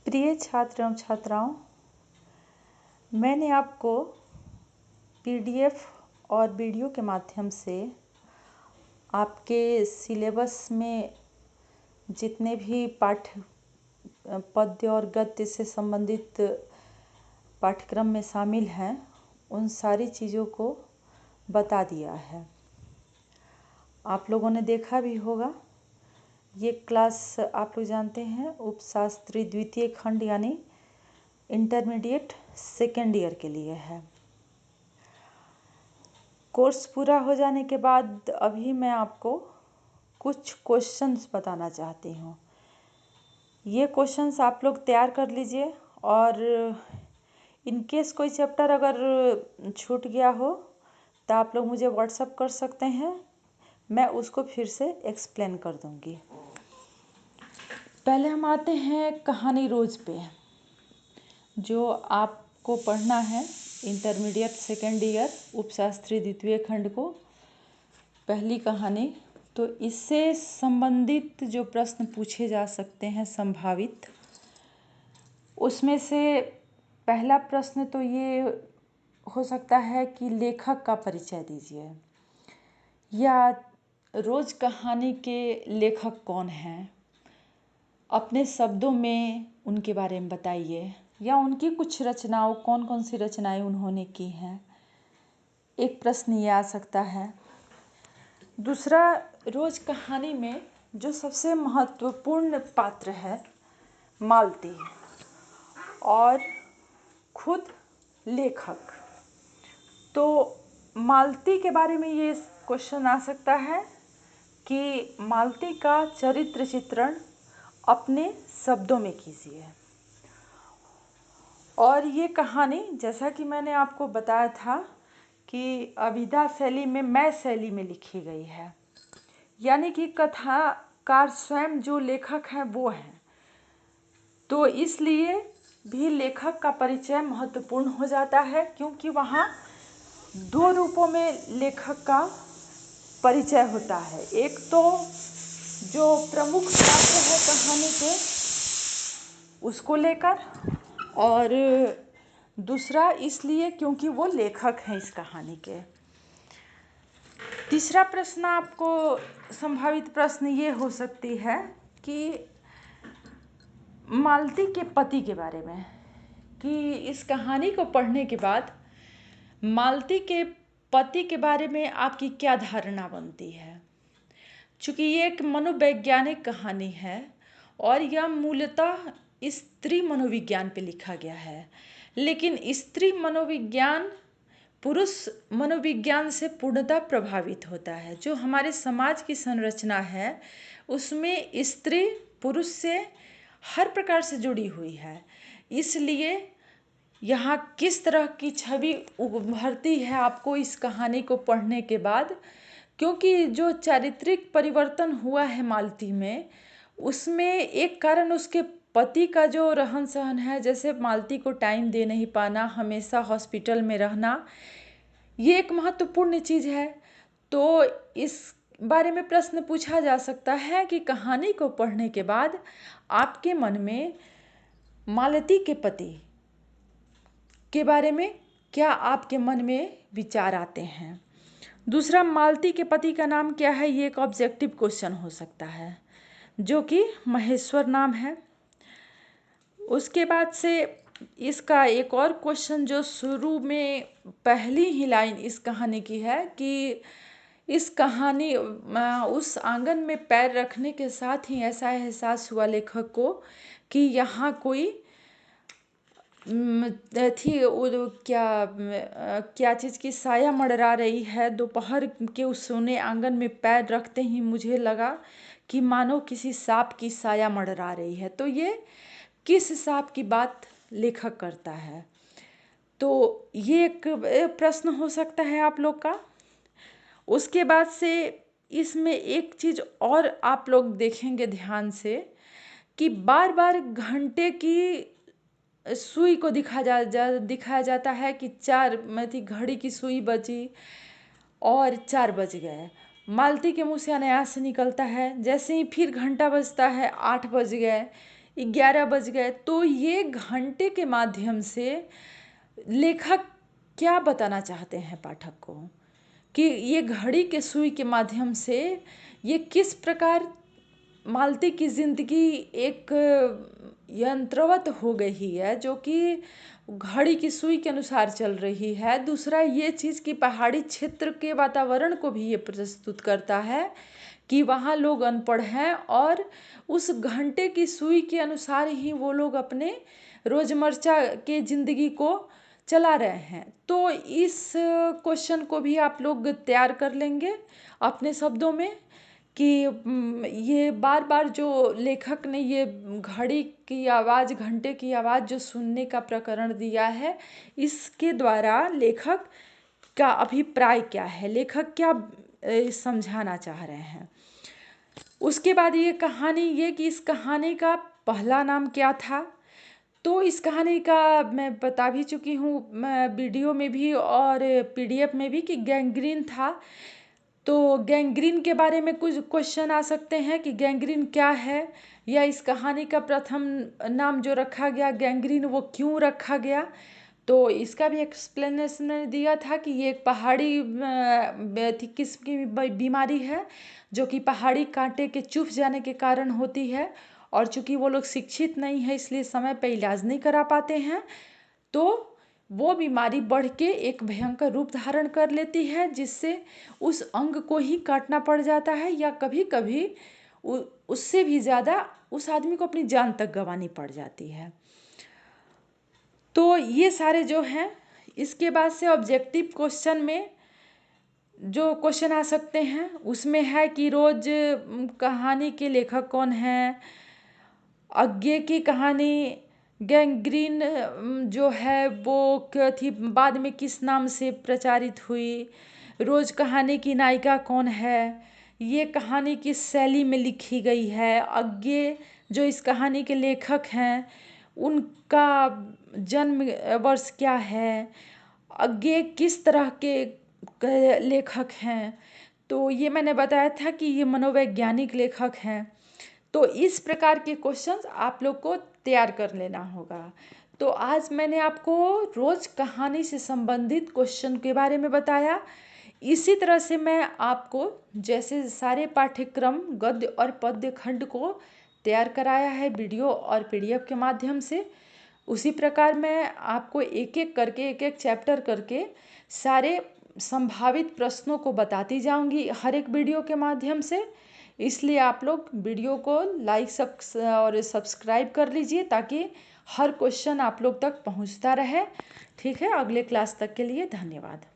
प्रिय छात्र एवं छात्राओं, मैंने आपको पीडीएफ और वीडियो के माध्यम से आपके सिलेबस में जितने भी पद्य और गद्य से संबंधित पाठ्यक्रम में शामिल हैं, उन सारी चीज़ों को बता दिया है। आप लोगों ने देखा भी होगा। ये क्लास आप लोग जानते हैं उपशास्त्री द्वितीय खंड यानी इंटरमीडिएट सेकेंड ईयर के लिए है। कोर्स पूरा हो जाने के बाद अभी मैं आपको कुछ क्वेश्चंस बताना चाहती हूँ। ये क्वेश्चंस आप लोग तैयार कर लीजिए और इन केस कोई चैप्टर अगर छूट गया हो तो आप लोग मुझे व्हाट्सएप कर सकते हैं, मैं उसको फिर से एक्सप्लेन कर दूँगी। पहले हम आते हैं कहानी रोज पे, जो आपको पढ़ना है इंटरमीडिएट सेकेंड ईयर उपशास्त्री द्वितीय खंड को पहली कहानी। तो इससे संबंधित जो प्रश्न पूछे जा सकते हैं संभावित, उसमें से पहला प्रश्न तो ये हो सकता है कि लेखक का परिचय दीजिए, या रोज कहानी के लेखक कौन हैं, अपने शब्दों में उनके बारे में बताइए, या उनकी कुछ रचनाओं, कौन कौन सी रचनाएं उन्होंने की हैं। एक प्रश्न ये आ सकता है। दूसरा, रोज कहानी में जो सबसे महत्वपूर्ण पात्र है मालती और खुद लेखक, तो मालती के बारे में ये क्वेश्चन आ सकता है कि मालती का चरित्र चित्रण अपने शब्दों में कीजिए। और ये कहानी, जैसा कि मैंने आपको बताया था कि अभिधा शैली में मैं शैली में लिखी गई है, यानी कि कथाकार स्वयं जो लेखक हैं वो हैं। तो इसलिए भी लेखक का परिचय महत्वपूर्ण हो जाता है, क्योंकि वहाँ दो रूपों में लेखक का परिचय होता है। एक तो जो प्रमुख पात्र है कहानी के उसको लेकर, और दूसरा इसलिए क्योंकि वो लेखक हैं इस कहानी के। तीसरा प्रश्न आपको, संभावित प्रश्न ये हो सकती है कि मालती के पति के बारे में, कि इस कहानी को पढ़ने के बाद मालती के पति के बारे में आपकी क्या धारणा बनती है। चूँकि ये एक मनोवैज्ञानिक कहानी है और यह मूलतः स्त्री मनोविज्ञान पे लिखा गया है, लेकिन स्त्री मनोविज्ञान पुरुष मनोविज्ञान से पूर्णतः प्रभावित होता है। जो हमारे समाज की संरचना है उसमें स्त्री पुरुष से हर प्रकार से जुड़ी हुई है, इसलिए यहाँ किस तरह की छवि उभरती है आपको इस कहानी को पढ़ने के बाद, क्योंकि जो चारित्रिक परिवर्तन हुआ है मालती में, उसमें एक कारण उसके पति का जो रहन सहन है, जैसे मालती को टाइम दे नहीं पाना, हमेशा हॉस्पिटल में रहना, ये एक महत्वपूर्ण चीज़ है। तो इस बारे में प्रश्न पूछा जा सकता है कि कहानी को पढ़ने के बाद आपके मन में मालती के पति के बारे में क्या आपके मन में विचार आते हैं। दूसरा, मालती के पति का नाम क्या है, ये एक ऑब्जेक्टिव क्वेश्चन हो सकता है, जो कि महेश्वर नाम है। उसके बाद से इसका एक और क्वेश्चन जो शुरू में पहली ही लाइन इस कहानी की है कि इस कहानी उस आंगन में पैर रखने के साथ ही ऐसा एहसास हुआ लेखक को कि यहाँ कोई थी क्या चीज़ की साया मंडरा रही है। दोपहर के उस सोने आंगन में पैर रखते ही मुझे लगा कि मानो किसी सांप की साया मंडरा रही है। तो ये किस सांप की बात लेखक करता है, तो ये एक प्रश्न हो सकता है आप लोग का। उसके बाद से इसमें एक चीज़ और आप लोग देखेंगे ध्यान से कि बार बार घंटे की सुई को दिखाया जाता है कि घड़ी की सुई बजी और 4 बज गए। मालती के मुँह से अनायास से निकलता है, जैसे ही फिर घंटा बजता है 8 बज गए। 11 बज गए। तो ये घंटे के माध्यम से लेखक क्या बताना चाहते हैं पाठक को, कि ये घड़ी के सुई के माध्यम से ये किस प्रकार मालती की ज़िंदगी एक यंत्रवत हो गई है, जो कि घड़ी की सुई के अनुसार चल रही है। दूसरा ये चीज़ कि पहाड़ी क्षेत्र के वातावरण को भी ये प्रस्तुत करता है कि वहाँ लोग अनपढ़ हैं और उस घंटे की सुई के अनुसार ही वो लोग अपने रोज़मर्रा के ज़िंदगी को चला रहे हैं। तो इस क्वेश्चन को भी आप लोग तैयार कर लेंगे अपने शब्दों में, कि ये बार बार जो लेखक ने ये घड़ी की आवाज़, घंटे की आवाज़ जो सुनने का प्रकरण दिया है, इसके द्वारा लेखक का अभिप्राय क्या है, लेखक क्या समझाना चाह रहे हैं। उसके बाद ये कहानी, ये कि इस कहानी का पहला नाम क्या था। तो इस कहानी का मैं बता भी चुकी हूँ वीडियो में भी और PDF में भी, कि गैंग्रीन था। तो गैंग्रीन के बारे में कुछ क्वेश्चन आ सकते हैं कि गैंग्रीन क्या है, या इस कहानी का प्रथम नाम जो रखा गया गैंग्रीन, वो क्यों रखा गया। तो इसका भी एक्सप्लेनेशन दिया था कि ये एक पहाड़ी किस्म की बीमारी है, जो कि पहाड़ी कांटे के चुभ जाने के कारण होती है, और चूंकि वो लोग शिक्षित नहीं है इसलिए समय पे इलाज नहीं करा पाते हैं, तो वो बीमारी बढ़ के एक भयंकर रूप धारण कर लेती है, जिससे उस अंग को ही काटना पड़ जाता है, या कभी कभी उससे भी ज़्यादा उस आदमी को अपनी जान तक गंवानी पड़ जाती है। तो ये सारे जो हैं, इसके बाद से ऑब्जेक्टिव क्वेश्चन में जो क्वेश्चन आ सकते हैं उसमें है कि रोज कहानी के लेखक कौन है, आगे की कहानी गैंग्रीन जो है वो थी बाद में किस नाम से प्रचारित हुई, रोज कहानी की नायिका कौन है, ये कहानी किस शैली में लिखी गई है, आगे जो इस कहानी के लेखक हैं उनका जन्म वर्ष क्या है, आगे किस तरह के लेखक हैं। तो ये मैंने बताया था कि ये मनोवैज्ञानिक लेखक हैं। तो इस प्रकार के क्वेश्चंस आप लोग को तैयार कर लेना होगा। तो आज मैंने आपको रोज कहानी से संबंधित क्वेश्चन के बारे में बताया। इसी तरह से मैं आपको जैसे सारे पाठ्यक्रम गद्य और पद्य खंड को तैयार कराया है वीडियो और PDF के माध्यम से, उसी प्रकार मैं आपको एक एक करके, एक एक चैप्टर करके सारे संभावित प्रश्नों को बताती जाऊंगी हर एक वीडियो के माध्यम से। इसलिए आप लोग वीडियो को लाइक और सब्सक्राइब कर लीजिए, ताकि हर क्वेश्चन आप लोग तक पहुंचता रहे। ठीक है, अगले क्लास तक के लिए धन्यवाद।